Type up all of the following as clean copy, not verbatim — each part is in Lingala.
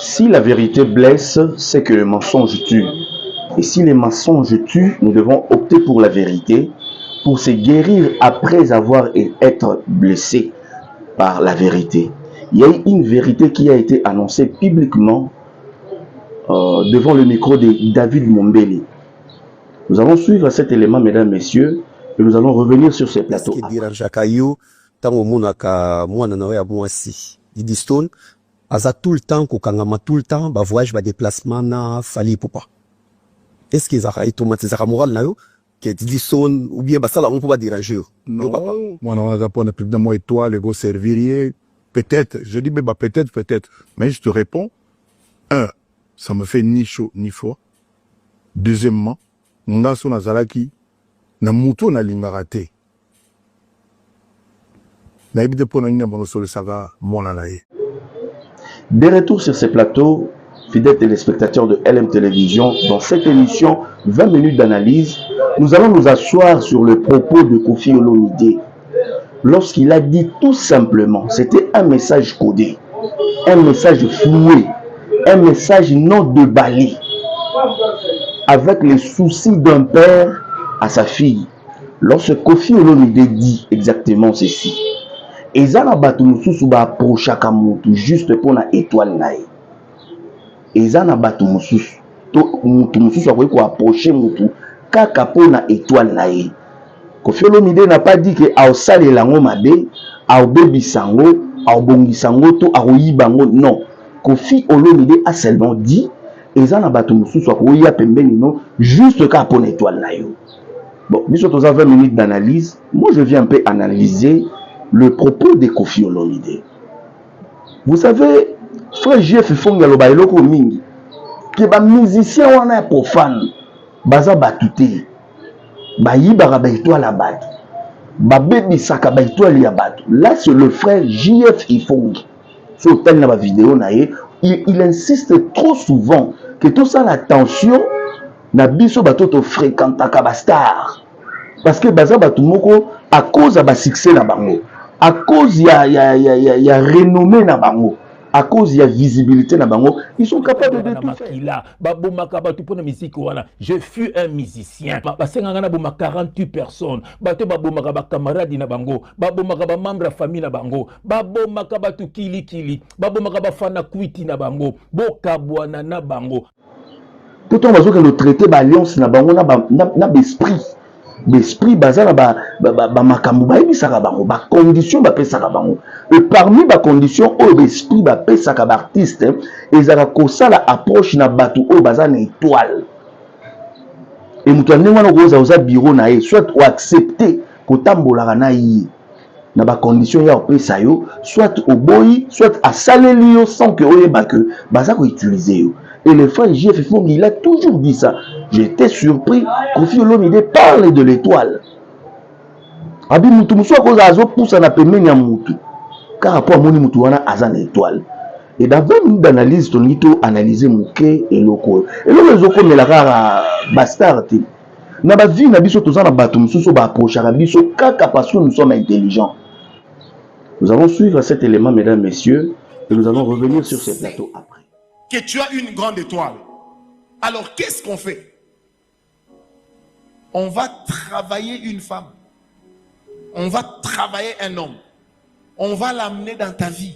Si la vérité blesse, c'est que le mensonge tue. Et si les mensonges tuent, nous devons opter pour la vérité, pour se guérir après avoir été blessé par la vérité. Il y a une vérité qui a été annoncée publiquement devant le micro de David Mombele. Nous allons suivre cet élément, mesdames, messieurs, et nous allons revenir sur ces plateaux. Aza tout le temps, kokangama tout le temps, ba voyage, ba déplacement na fali popa. Est-ce qu'ils ont automatisé la morale na yo, que dit son ou bien bah ça là on peut pas déranger. Non, moi on a pas plus de moi et toi les gros serviriers. Peut-être, je dis mais bah peut-être. Mais je te réponds, un, ça me fait ni chaud ni froid. Deuxièmement, on a son azalaki, na muto na limaraté. Na ibide pour na bon sur le saga mon anaye. De retour sur ces plateaux, fidèles téléspectateurs de LM Télévision, dans cette émission 20 minutes d'analyse, nous allons nous asseoir sur le propos de Koffi Olomide. Lorsqu'il a dit tout simplement, c'était un message codé, un message floué, un message non déballé, avec les soucis d'un père à sa fille. Lorsque Koffi Olomide dit exactement ceci, ezana batu mususu ba approchaka mutu juste pour na étoile na ye. Ezana batu mususu to mutu mususu akoki ko approcher mutu kaka pour na étoile na ye. Koffi Olomide n'a pas dit que aosalela ngo mabe, aobebisa ngo, aobongisa ngo to aoyiba ngo, non. Koffi Olomide a seulement dit ezana batu mususu akoya pembeni no juste ka pour na étoile na yo. Bon, nous sommes à 20 minutes d'analyse. Moi je viens un peu analyser le propos de Koffi Olomide. Vous savez, frère JF Fonga Loba Eloko Mingi, que les musiciens wana profane, baza batute, ba yibara ba étoile à battre, ba baby saka ba étoile ya battre. Là c'est le frère JF Fonga. Sur tel na ba vidéo na ye, il insiste trop souvent que tout ça l'attention na biso batoto fréquentaka ba star. Parce que baza batu moko à cause de ba succès na bango. À cause y a renommé na bango, à cause y a visibilité na bango, ils sont capables de tout faire. Je fus un musicien. Basenganga boma 48 personnes. Bato babomaka ba camarade na bango, babomaka ba membre famille na bango, babomaka batu kili, babomaka ba fana kwiti na bango, bokabwana na bango. Pourtant on va dire que le traité d'alliance na bango na l'esprit. L'esprit basé na makambo ba ebisaka bango ba condition ba pesaka bango et parmi ba condition o l'esprit ba pesaka ba artiste ezaka kosala approche na batu o baza na étoile et mutu ndenge wana koza bureau na ye soit ou accepter kotambola na ye na ba condition ya opesa yo soit au boy soit à saleli yo sans que oyeba que baza ko utiliser yo. Et le frère JF Fonga, il a toujours dit ça. J'étais surpris. Koffi Olomide parle de l'étoile. Abi mutu musu akoz azo poussa na pembeni ya mutu. Car rapport moni mutu wana azan étoile. Et dans 20 minutes d'analyse, ton nito analyser muke et loko. Et le zoko me la kara bastard te. Na ba vie na biso tozana batu mususu ba approcher biso kaka parce que nous sommes intelligents. Nous allons suivre cet élément, mesdames, messieurs, et nous allons revenir sur ces plateaux après. Que tu as une grande étoile. Alors qu'est-ce qu'on fait? On va travailler une femme. On va travailler un homme. On va l'amener dans ta vie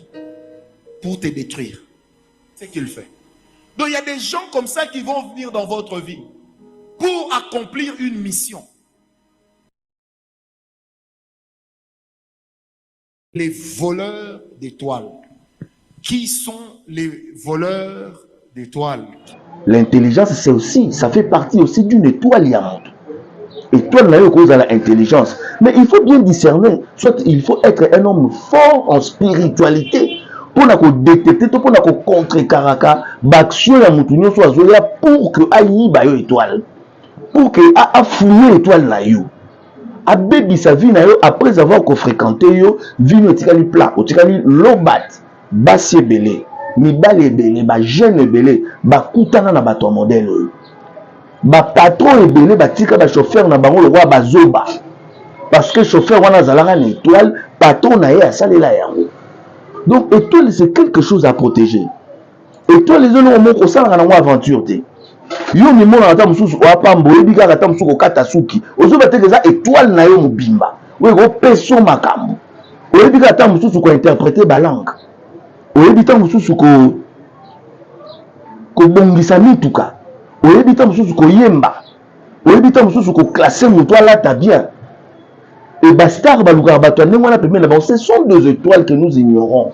pour te détruire. C'est ce qu'il fait. Donc il y a des gens comme ça qui vont venir dans votre vie pour accomplir une mission. Les voleurs d'étoiles. Qui sont les voleurs d'étoiles? L'intelligence, c'est aussi, ça fait partie aussi d'une étoile Yamant. Étoile n'a eu cause à l'intelligence. Mais il faut bien discerner. Soit il faut être un homme fort en spiritualité pour détecter, pour contrer Karaka, l'action ya mutunyo soit zoya pour que aïe ba yo étoile. Pour que a fouillé étoile na yo. A bébi sa vie na yo après avoir fréquenté yo, vie no tikali plat, o tikali lobat. Basi belé, mibali belé, ba jeune belé, ba kutana na bato modèle. Ba patron belé, ba tika ba chauffeur na bango le roi bazoba. Parce que chauffeur wana zalaka na étoile, patron na ye a salela yango. Donc étoile c'est quelque chose à protéger. étoile ezolongo moko osalaka nango aventure te yo mimona ata mosusu oapamba oyebi kaka ata mosusu kokata suki ozoba teke eza étoile na yo mobimba oyo kopeso makambo oyebi kaka ata mosusu kointerprete balangue oyebi ta mosusu kobongisa mituka oyebi ta mosusu koyemba oyebi ta mosusu koklasse moto alata bien et bastar balukaka bato ya ndenge wana pembeni na bango ce sont des étoiles que nous ignorons.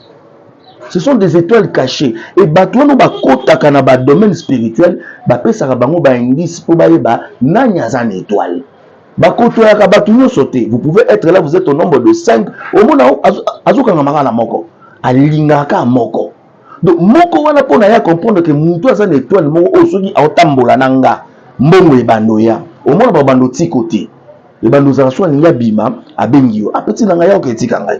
Ce sont des étoiles cachées. Et batoano bakotaka na ba domaine spirituel, bapesaka bango ba indice pour bayeba nanya za étoile. Bakotoyaka batunyo sauté. Vous pouvez être là, vous êtes au nombre de 5. Au mona azokanga maka na moko. Alingaka moko. Donc moko wana pona ya comprendre que mutu aza na étoile moko osoki aotambola nanga mbongo ebando au mona ba bando ti côté. Ebando za so ninga bima abengio. Apeti nanga ya oketika ngai.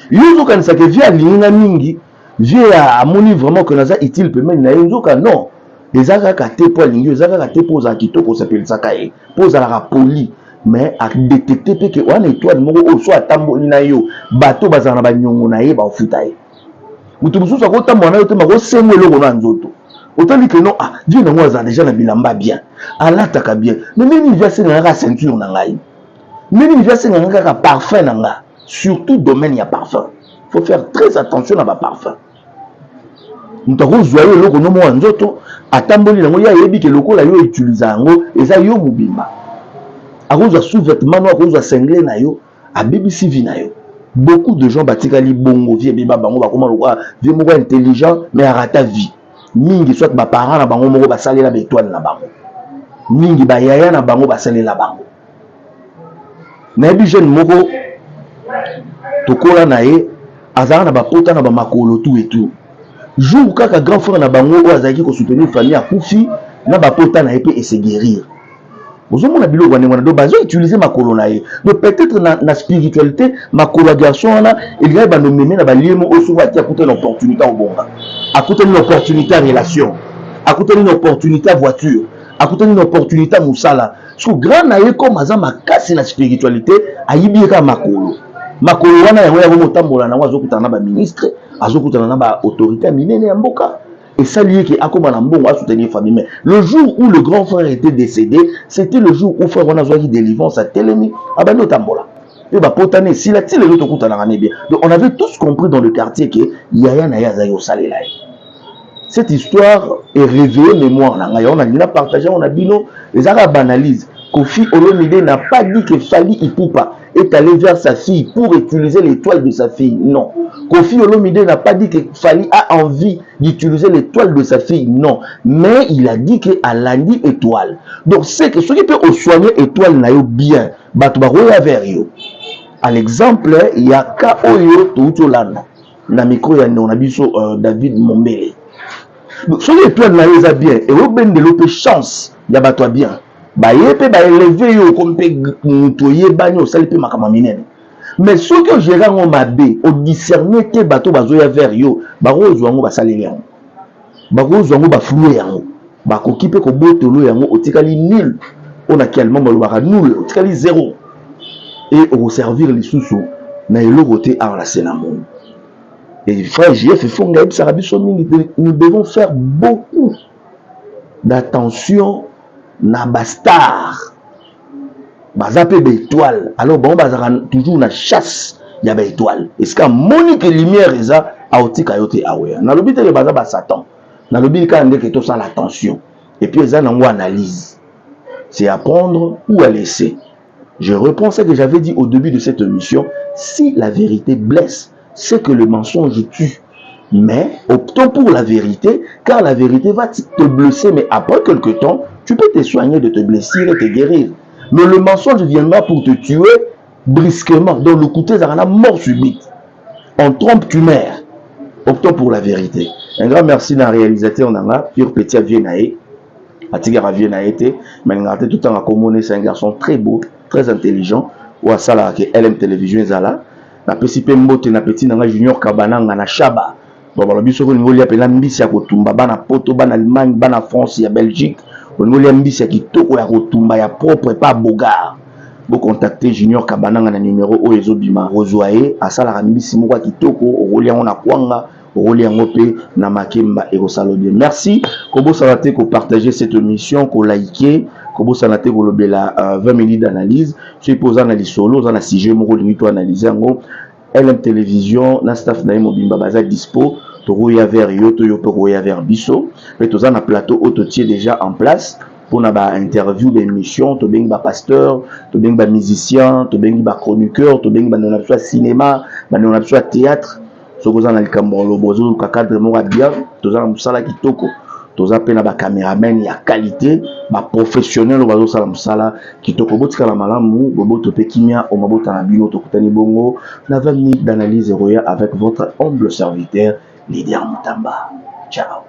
Yo kanisa ke via linga mingi via amoni vraiment que naza utile pemeni na yo ka non ezaka ka te po lingi ezaka ka te poza kitoko sepelisa kae poza la poli mais a détecter pe que wana étoile moko o so atamboli na yo bato bazana ba nyongo na ye ba ofuta ye mutu mususu akotambola na yo te mako sengo eloko na nzoto otali que non ah Dieu na moi déjà na bilamba bien alataka bien mais nini via senga ka ceinture na ngai nini via senga ka parfum na ngai. Surtout domaine il y a parfum. Il faut faire très attention à ma parfum. Nous avons joyeux le qu'on nomme nzoto atamboli nango ya yebi ke lokola yo utiliser ngo eza yo mobimba. Akoza sous-vêtement no akoza sengle na yo a BBC vi na yo. Beaucoup de gens batikali bongo vie beba bango ba koma lokwa vie moko intelligent mais arata vie. Mingi soit ba parents na bango moko basalela ba étoile na bango. Mingi ba yaya na bango basalela bango. Na yebi jeune moko tokola na ye azala na bapota na bamakolo tout et tout jour kaka grand frère na bango oyo azalaki kosoutenir famille akufi na bapota na ye mpe ese guérir ozomona biloko wana ngwana do bazo utiliser makolo na ye donc peut-être na spiritualité makolo ya garçon wana elingai bando meme na baliemo oyo soki ati akutani na opportunité obonga akutani na opportunité ya relation akutani na opportunité ya voiture akutani na opportunité ya mosala so grand na ye comme aza makasi na spiritualité ayibi ye kaka makolo wana yango ya komotambola nango azokutana na ba ministre azokutana na ba autorité minene ya mboka et ça lié que akoma na mbongo a soutenir famille mais le jour où le grand frère était décédé c'était le jour où frère wana azwaki délivrance à telemi abandi otambola et ba potane si la tile le tokutana na bien donc on avait tous compris dans le quartier que yaya na ya za yo salela. Cette histoire est réveillée mémoire na ngai on a partagé on a bino les arabes banalisent. Kofi Olomide n'a pas dit que Fally Ipupa est allé vers sa fille pour utiliser l'étoile de sa fille. Non. Kofi Olomide n'a pas dit que Fally a envie d'utiliser l'étoile de sa fille. Non. Mais il a dit que Alandi étoile. Donc c'est que ce qui peut soigner étoile na yo bien. Batubaroya vers yo. À l'exemple, il y a Kaoyo Toutolana. Na micro ya Nabiso David Mombele. Donc ce qui étoile na yo bien. Et au ben de l'autre chance. Ya batwa bien. Ba yepe ba élever yo comme pe mutoye banyo sali pe makama minene mais ce que gérant on mabe au discerner te bato bazoya vers yo ba rozwa ngo basaleli yango ba rozwa ngo ba flou yango ba kokipe ko botolo yango otikali nul on a quellement balobaka nul otikali zéro et au servir les sous na eloko te enlacer na monde et frère JF fonga et sarabiso mingi nous devons faire beaucoup d'attention na bastar bazape d'étoile alors bon bazaka toujours na chasse ya ba étoile est-ce que monique lumière eza aotika yote awe na lobi te baza ba satan na lobi ka ndeke to ça l'attention et puis eza nango analyse c'est à prendre ou à laisser. Je reprends ce que j'avais dit au début de cette émission, si la vérité blesse c'est que le mensonge tue. Mais optons pour la vérité, car la vérité va te blesser, mais après quelque temps, tu peux te soigner de te blesser et te guérir. Mais le mensonge viendra pour te tuer brusquement. Donc le coup de la mort subite. On trompe, tu meurs. Optons pour la vérité. Un grand merci à la réalisateur Nanga, Pure Petit Viennae. Atigara Viennae, mais tout le temps à commoner, c'est un garçon très beau, très intelligent. Ou à ça là, que LM Télévision est là. Na petit peu mbote na petit Nanga Junior Kabananga na Chaba. Bon, le biso ko niveau ya pela mbisi ya kotumba bana poto bana Allemagne bana France ya Belgique au niveau ya mbisi ya kitoko ya kotumba ya propre pas bogar. Vous contactez Junior Kabananga na numéro oyo ezobima rozoaye asala mbisi moko kitoko okolia ona kwanga rôle yango pe na makemba et bien. Merci kobo salate ko partager cette émission, ko liker, kobo salate ko lobela 20 minutes d'analyse, si posa na lisolo za na sujet moko lingi to analyser yango. LM Télévision na staff na mobimba baza dispo to roya vers yo to yo roya vers biso et to za na plateau autotier déjà en place pour na ba interview d'émission, to bengi ba pasteur, to bengi ba musicien, to bengi ba chroniqueur, to bengi ba na soit cinéma, ba na soit théâtre, so ko za na likambo lo bozo ka cadre mo bien, to za na musala kitoko, to za pe na ba cameraman ya qualité, ba professionnel o bazo sala musala kitoko botika la malamu, bobo to pe kimia o mabota na bino to kutani bongo na 20 minutes d'analyse roya avec votre humble serviteur Lydia Mutamba. Ciao.